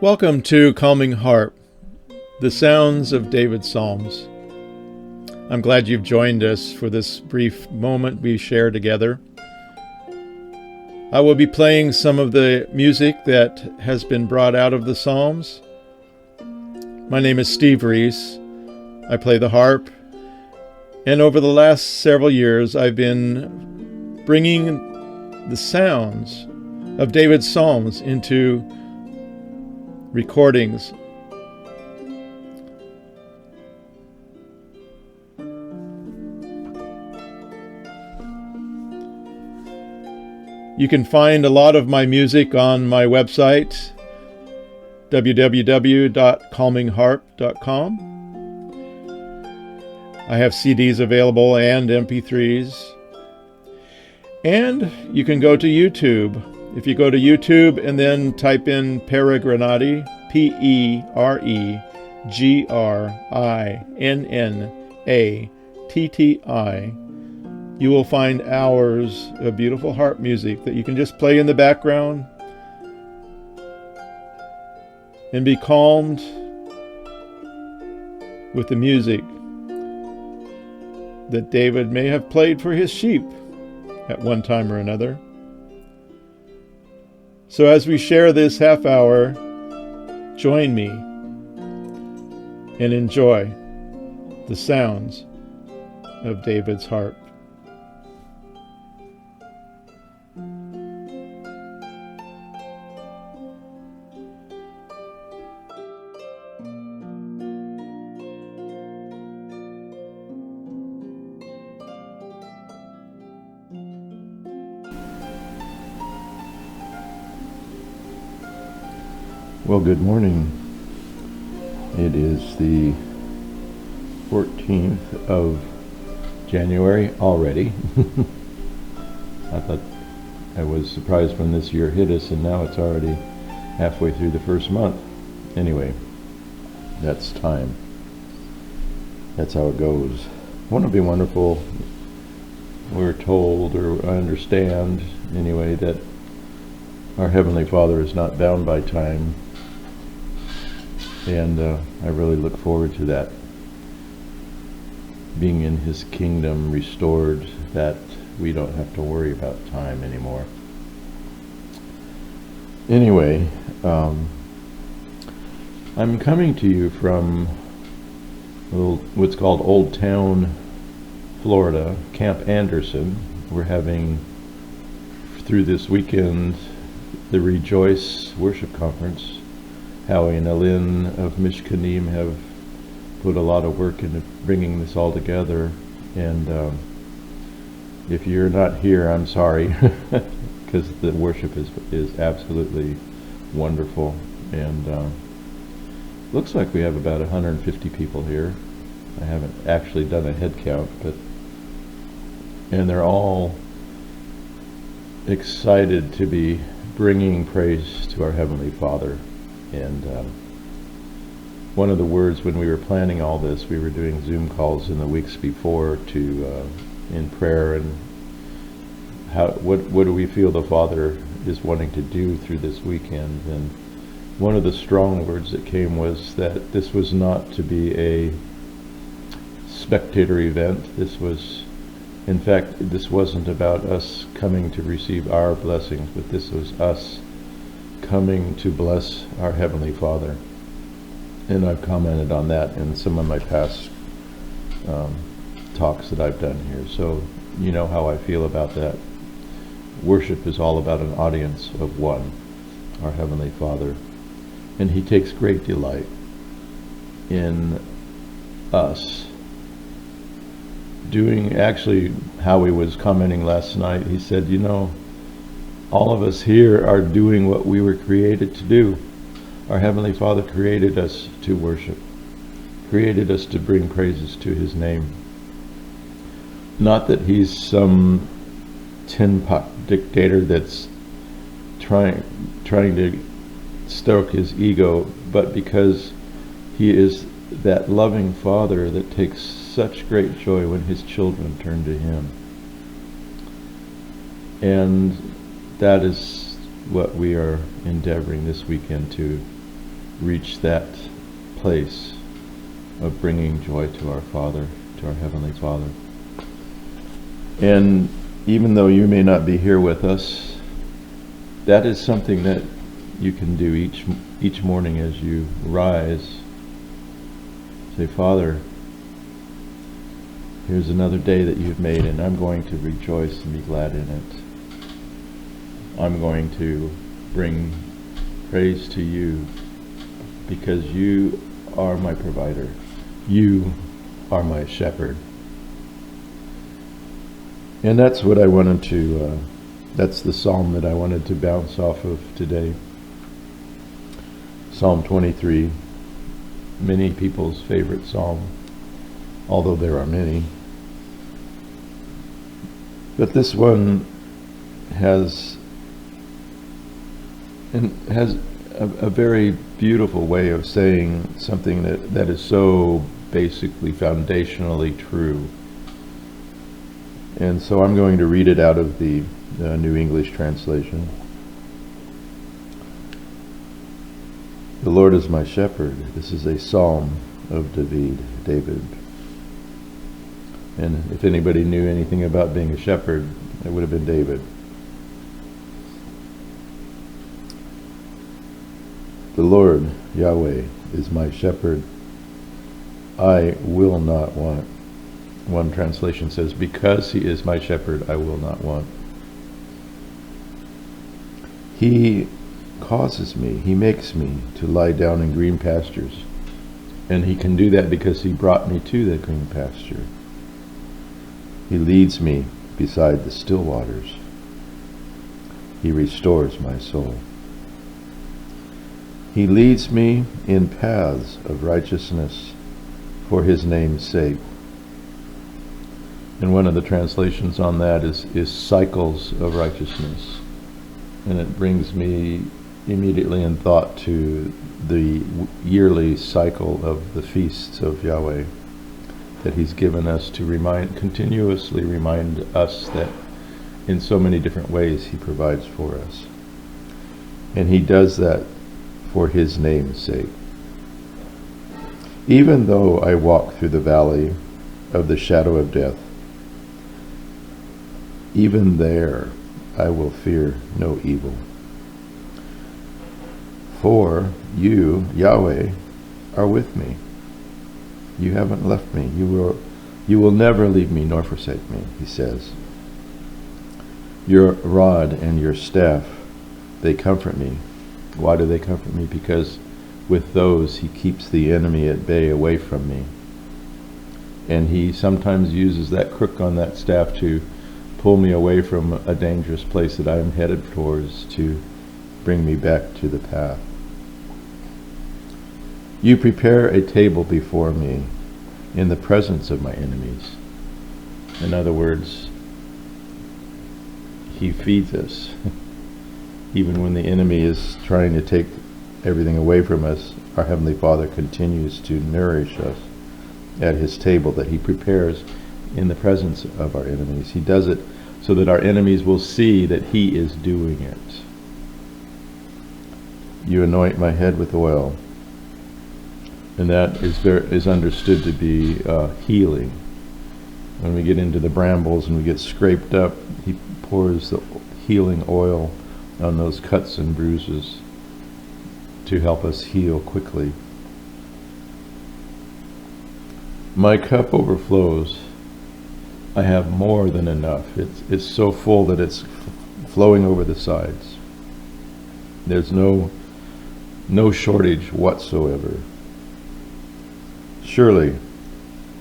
Welcome to Calming Harp, the sounds of David's Psalms. I'm glad you've joined us for this brief moment we share together. I will be playing some of the music that has been brought out of the Psalms. My name is Steve Rees. I play the harp, and over the last several years I've been bringing the sounds of David's Psalms into recordings. You can find a lot of my music on my website, www.calmingharp.com. I have CDs available and MP3s. And you can go to YouTube. If you go to YouTube and then type in Peregrinati, Peregrinnatti, you will find hours of beautiful harp music that you can just play in the background and be calmed with the music that David may have played for his sheep at one time or another. So as we share this half hour, join me and enjoy the sounds of David's harp. Well, good morning. It is the 14th of January already. I thought I was surprised when this year hit us, and now it's already halfway through the first month. Anyway, that's time. That's how it goes. Won't it be wonderful? We're told, or I understand anyway, that our Heavenly Father is not bound by time. And I really look forward to that, being in His kingdom restored, that we don't have to worry about time anymore. Anyway, I'm coming to you from what's called Old Town, Florida, Camp Anderson. We're having, through this weekend, the Rejoice Worship Conference. Howie and Alin of Mishkanim have put a lot of work into bringing this all together, and if you're not here, I'm sorry, because the worship is absolutely wonderful, and looks like we have about 150 people here. I haven't actually done a head count, and they're all excited to be bringing praise to our Heavenly Father. And one of the words when we were planning all this, we were doing Zoom calls in the weeks before to in prayer, and what do we feel the Father is wanting to do through this weekend. And one of the strong words that came was that this was not to be a spectator event. This was, in fact, this wasn't about us coming to receive our blessings, but this was us coming to bless our Heavenly Father. And I've commented on that in some of my past talks that I've done here, so you know how I feel about that. Worship is all about an audience of one, our Heavenly Father, and He takes great delight in us doing. Actually, Howie was commenting last night, he said, you know, all of us here are doing what we were created to do. Our Heavenly Father created us to worship, created us to bring praises to His name. Not that He's some tin pot dictator that's trying to stoke His ego, but because He is that loving Father that takes such great joy when His children turn to Him. And that is what we are endeavoring this weekend to reach that place of bringing joy to our Father, to our Heavenly Father. And even though you may not be here with us, that is something that you can do each morning as you rise. Say, Father, here's another day that you've made, and I'm going to rejoice and be glad in it. I'm going to bring praise to you because you are my provider. You are my shepherd. And that's what I wanted to, that's the psalm that I wanted to bounce off of today. Psalm 23, many people's favorite psalm, although there are many. But this one has a very beautiful way of saying something that is so basically foundationally true. And so I'm going to read it out of the New English Translation. The Lord is my shepherd. This is a psalm of David. And if anybody knew anything about being a shepherd, it would have been David. The Lord, Yahweh, is my shepherd. I will not want. One translation says, because he is my shepherd, I will not want. He causes me, he makes me to lie down in green pastures. And he can do that because he brought me to the green pasture. He leads me beside the still waters. He restores my soul. He leads me in paths of righteousness for his name's sake. And one of the translations on that is cycles of righteousness. And it brings me immediately in thought to the yearly cycle of the feasts of Yahweh that he's given us to continuously remind us that in so many different ways he provides for us. And he does that for his name's sake. Even though I walk through the valley of the shadow of death, even there I will fear no evil. For you, Yahweh, are with me. You haven't left me. You will never leave me nor forsake me, he says. Your rod and your staff, they comfort me. Why do they comfort me? Because with those he keeps the enemy at bay away from me. And he sometimes uses that crook on that staff to pull me away from a dangerous place that I am headed towards to bring me back to the path. You prepare a table before me in the presence of my enemies. In other words, he feeds us. Even when the enemy is trying to take everything away from us, our Heavenly Father continues to nourish us at his table that he prepares in the presence of our enemies. He does it so that our enemies will see that he is doing it. You anoint my head with oil. And that is understood to be healing. When we get into the brambles and we get scraped up, he pours the healing oil on those cuts and bruises to help us heal quickly. My cup overflows. I have more than enough. It's so full that it's flowing over the sides. There's no shortage whatsoever. Surely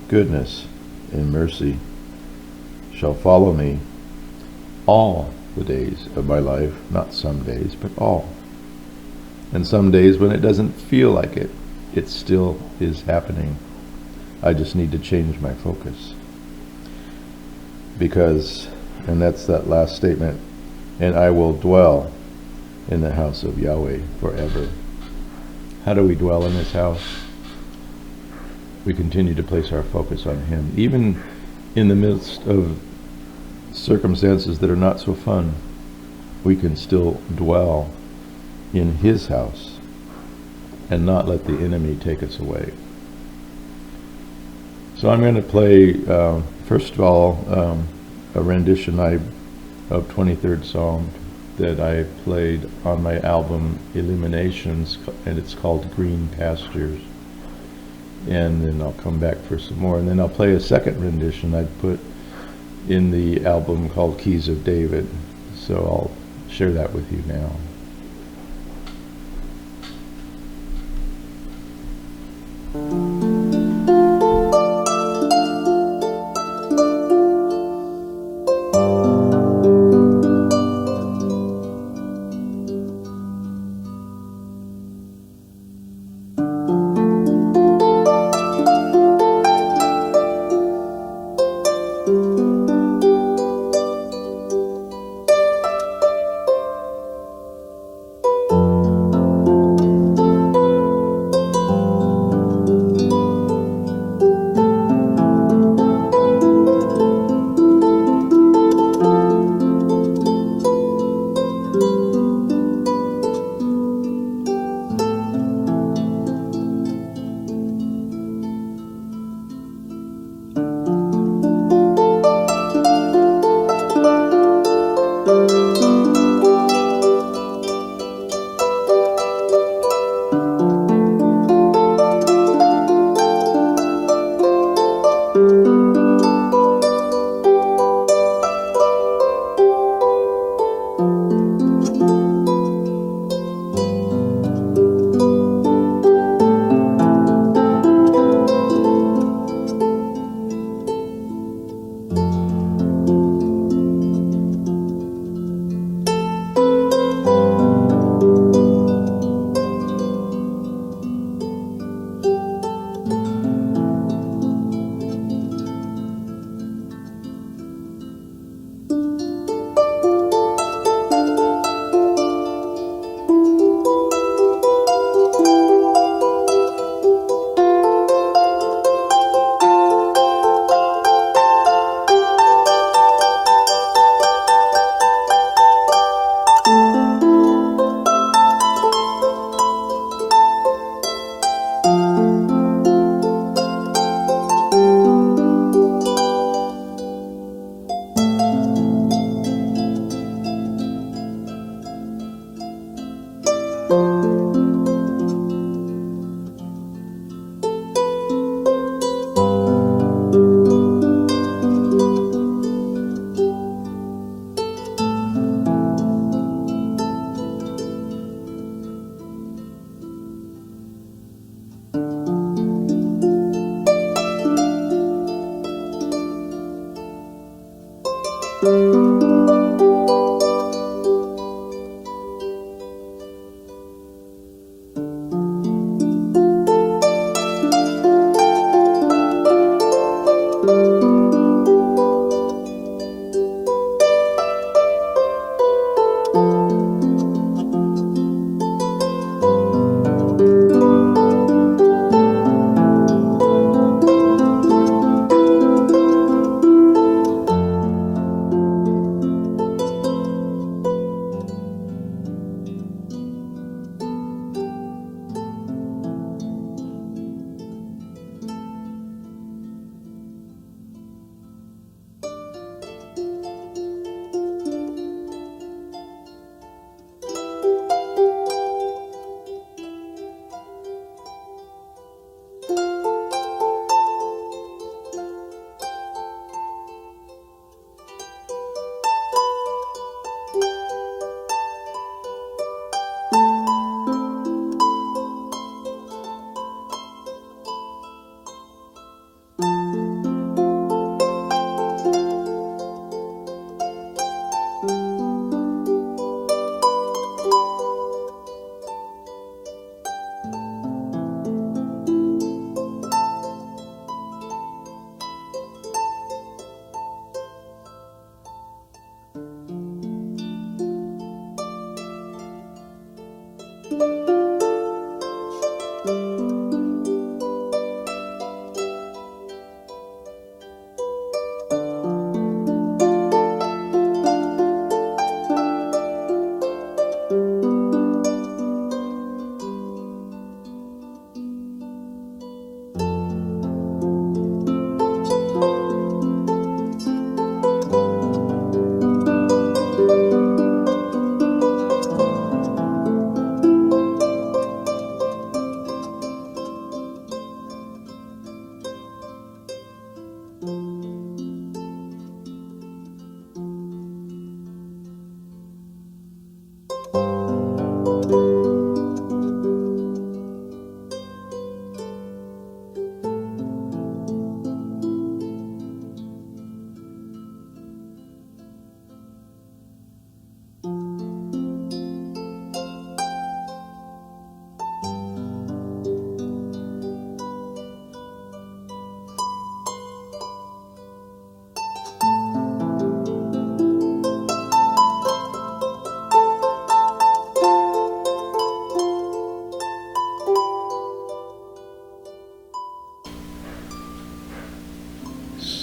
goodness and mercy shall follow me all the days of my life, not some days, but all. And some days when it doesn't feel like it, it still is happening. I just need to change my focus. Because, and that's that last statement, and I will dwell in the house of Yahweh forever. How do we dwell in this house? We continue to place our focus on him, even in the midst of circumstances that are not so fun. We can still dwell in his house and not let the enemy take us away. So I'm going to play, first of all, a rendition of 23rd Psalm that I played on my album Illuminations, and it's called Green Pastures. And then I'll come back for some more, and then I'll play a second rendition I put in the album called Keys of David. So I'll share that with you now.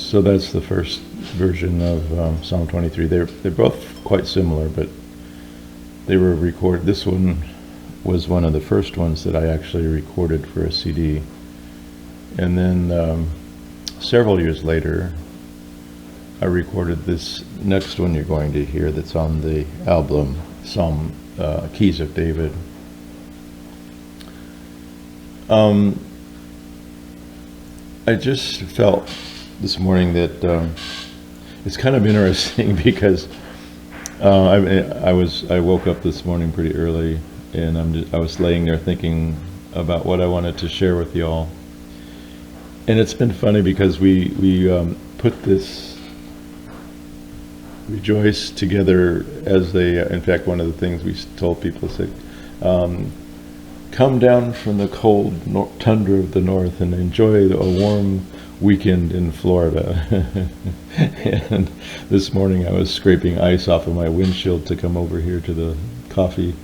So that's the first version of Psalm 23. They're both quite similar, but they were recorded. This one was one of the first ones that I actually recorded for a CD. And then several years later, I recorded this next one you're going to hear that's on the album, Psalm Keys of David. I just felt this morning that it's kind of interesting because I woke up this morning pretty early, and I was laying there thinking about what I wanted to share with y'all. And it's been funny because we put this rejoice together as in fact, one of the things we told people is come down from the cold tundra of the north and enjoy a warm weekend in Florida. And this morning I was scraping ice off of my windshield to come over here to the coffee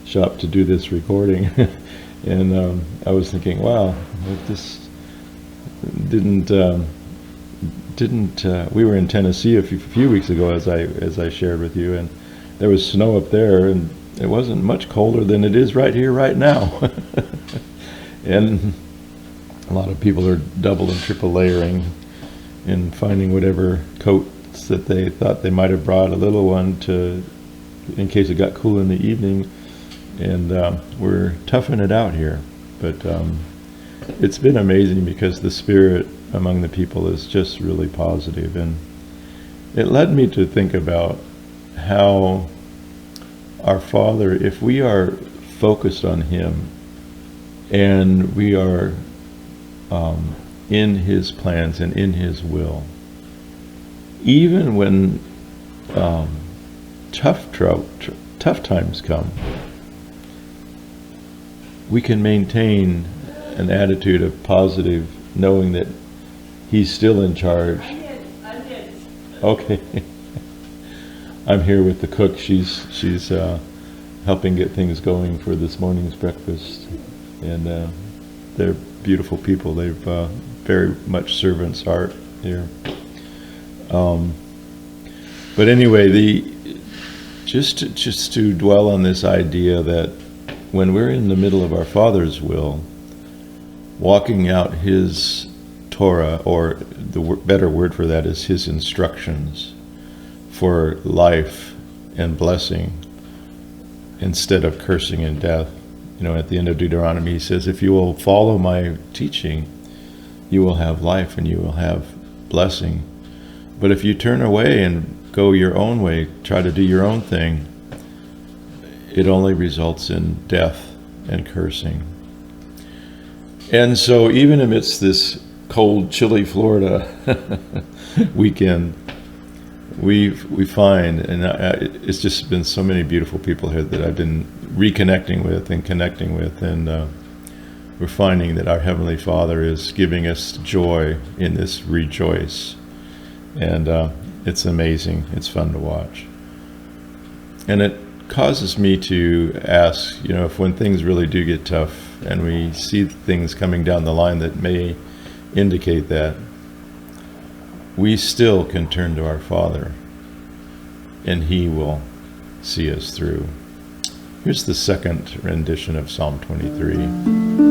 shop to do this recording. And I was thinking, wow, this we were in Tennessee a few weeks ago, as I shared with you, and there was snow up there, and it wasn't much colder than it is right here right now. And a lot of people are double and triple layering and finding whatever coats that they thought they might have brought, a little one in case it got cool in the evening. And we're toughing it out here, but it's been amazing because the spirit among the people is just really positive, and it led me to think about how our Father, if we are focused on Him and we are in His plans and in His will, even when tough times come, we can maintain an attitude of positive, knowing that He's still in charge. I did. Okay. I'm here with the cook. She's helping get things going for this morning's breakfast, and they're beautiful people. They've very much servant's heart here. But anyway, just to dwell on this idea that when we're in the middle of our Father's will, walking out His Torah, or the better word for that is His instructions for life and blessing instead of cursing and death. You know, at the end of Deuteronomy, He says, if you will follow my teaching, you will have life and you will have blessing. But if you turn away and go your own way, try to do your own thing, it only results in death and cursing. And so even amidst this cold, chilly Florida weekend, we find, and it's just been so many beautiful people here that I've been reconnecting with and connecting with, and we're finding that our Heavenly Father is giving us joy in this rejoice. And it's amazing. It's fun to watch. And it causes me to ask, you know, if when things really do get tough and we see things coming down the line that may indicate that, we still can turn to our Father and He will see us through. Here's the second rendition of Psalm 23.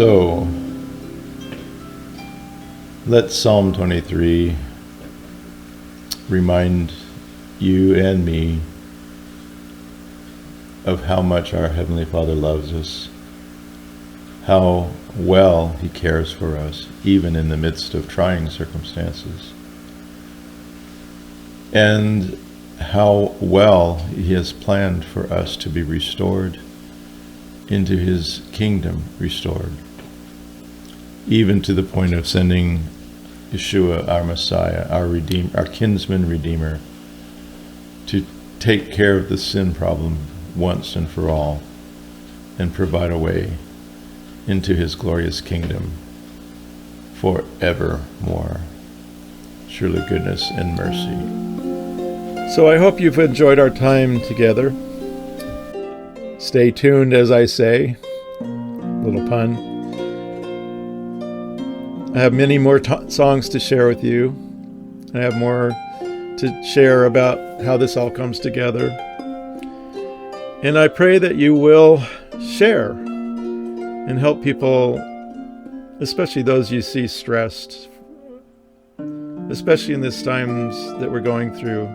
So, let Psalm 23 remind you and me of how much our Heavenly Father loves us, how well He cares for us, even in the midst of trying circumstances, and how well He has planned for us to be restored into His kingdom, restored, even to the point of sending Yeshua, our Messiah, our Redeemer, our kinsman Redeemer, to take care of the sin problem once and for all and provide a way into His glorious kingdom forevermore. Surely goodness and mercy. So I hope you've enjoyed our time together. Stay tuned, as I say. Little pun. I have many more songs to share with you. I have more to share about how this all comes together. And I pray that you will share and help people, especially those you see stressed, especially in these times that we're going through.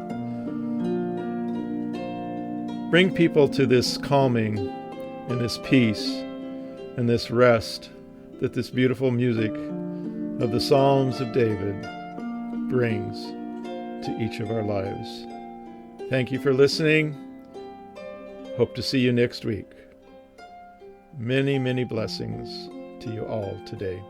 Bring people to this calming and this peace and this rest that this beautiful music of the Psalms of David brings to each of our lives. Thank you for listening. Hope to see you next week. Many, many blessings to you all today.